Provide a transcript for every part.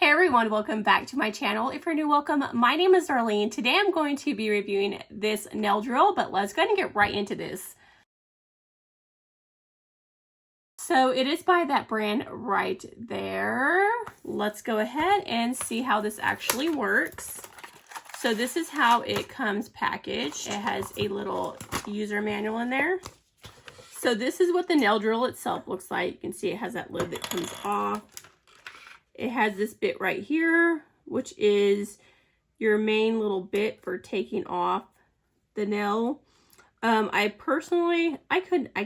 Hey everyone, welcome back to my channel. If you're new, welcome. My name is Darlene. Today I'm going to be reviewing this nail drill, but let's go ahead and get right into this. So it is by that brand right there. Let's go ahead and see how this actually works. So this is how it comes packaged. It has a little user manual in there. So this is what the nail drill itself looks like. You can see it has that lid that comes off. It has this bit right here, which is your main little bit for taking off the nail. I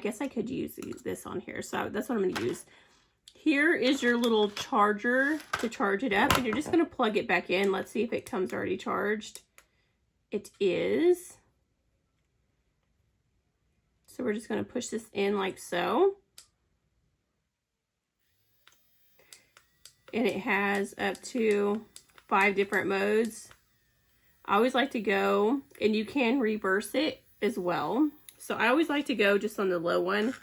guess I could use this on here. So that's what I'm going to use. Here is your little charger to charge it up, and you're just going to plug it back in. Let's see if it comes already charged. It is. So we're just going to push this in like so. And it has up to 5 different modes. I always like to go, and you can reverse it as well. So I always like to go just on the low one.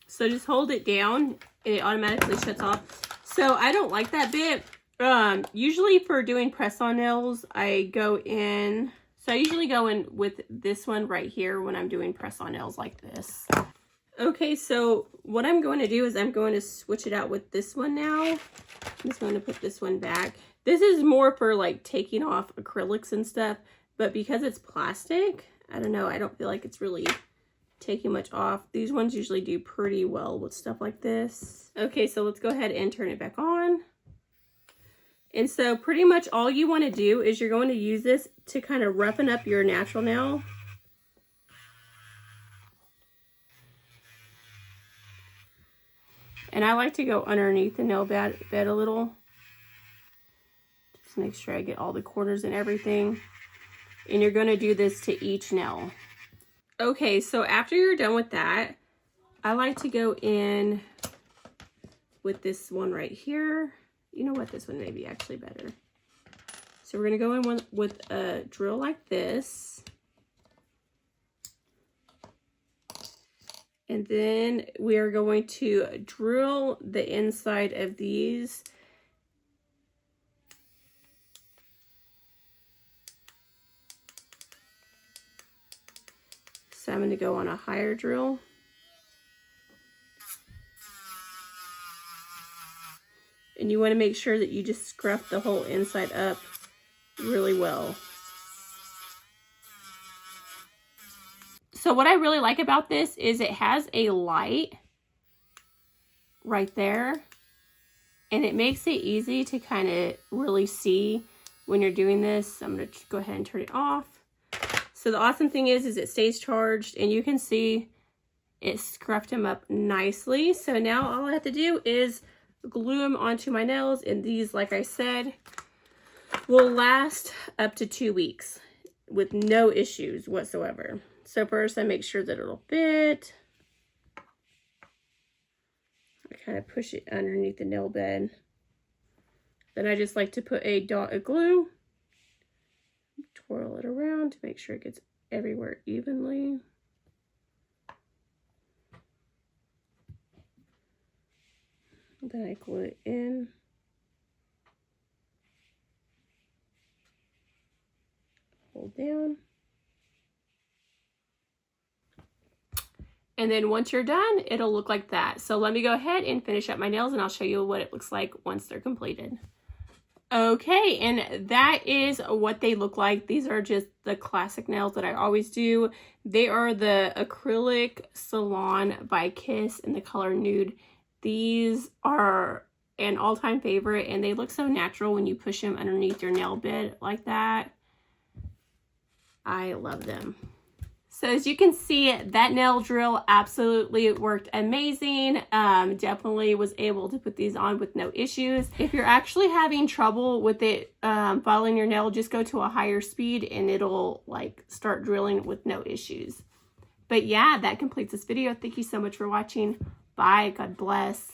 So just hold it down and it automatically shuts off. So I don't like that bit. Usually for doing press-on nails, I go in... So I usually go in with this one right here when I'm doing press-on nails like this. Okay, so what I'm going to do is I'm going to switch it out with this one now. I'm just going to put this one back. This is more for like taking off acrylics and stuff, but because it's plastic, I don't know, I don't feel like it's really taking much off. These ones usually do pretty well with stuff like this. Okay, so let's go ahead and turn it back on. And so pretty much all you want to do is you're going to use this to kind of roughen up your natural nail. And I like to go underneath the nail bed a little. Just make sure I get all the corners and everything. And you're going to do this to each nail. Okay, so after you're done with that, I like to go in with this one right here. You know what, this one may be actually better. So we're going to go in with a drill like this. And then we are going to drill the inside of these. So I'm going to go on a higher drill. And you want to make sure that you just scruff the whole inside up really well. So what I really like about this is it has a light right there. And it makes it easy to kind of really see when you're doing this. I'm going to go ahead and turn it off. So the awesome thing is it stays charged, and you can see it scruffed them up nicely. So now all I have to do is glue them onto my nails, and these, like I said, will last up to 2 weeks with no issues whatsoever. So first I make sure that it'll fit. I kind of push it underneath the nail bed. Then I just like to put a dot of glue, twirl it around to make sure it gets everywhere evenly. Then I glue it in. Hold down. And then once you're done, it'll look like that. So let me go ahead and finish up my nails, and I'll show you what it looks like once they're completed. Okay, and that is what they look like. These are just the classic nails that I always do. They are the acrylic Salon by Kiss in the color Nude. These are an all-time favorite, and they look so natural when you push them underneath your nail bed like that. I love them. So as you can see, that nail drill absolutely worked amazing. Definitely was able to put these on with no issues. If you're actually having trouble with it following your nail, just go to a higher speed and it'll like start drilling with no issues. But yeah, that completes this video. Thank you so much for watching. Bye. God bless.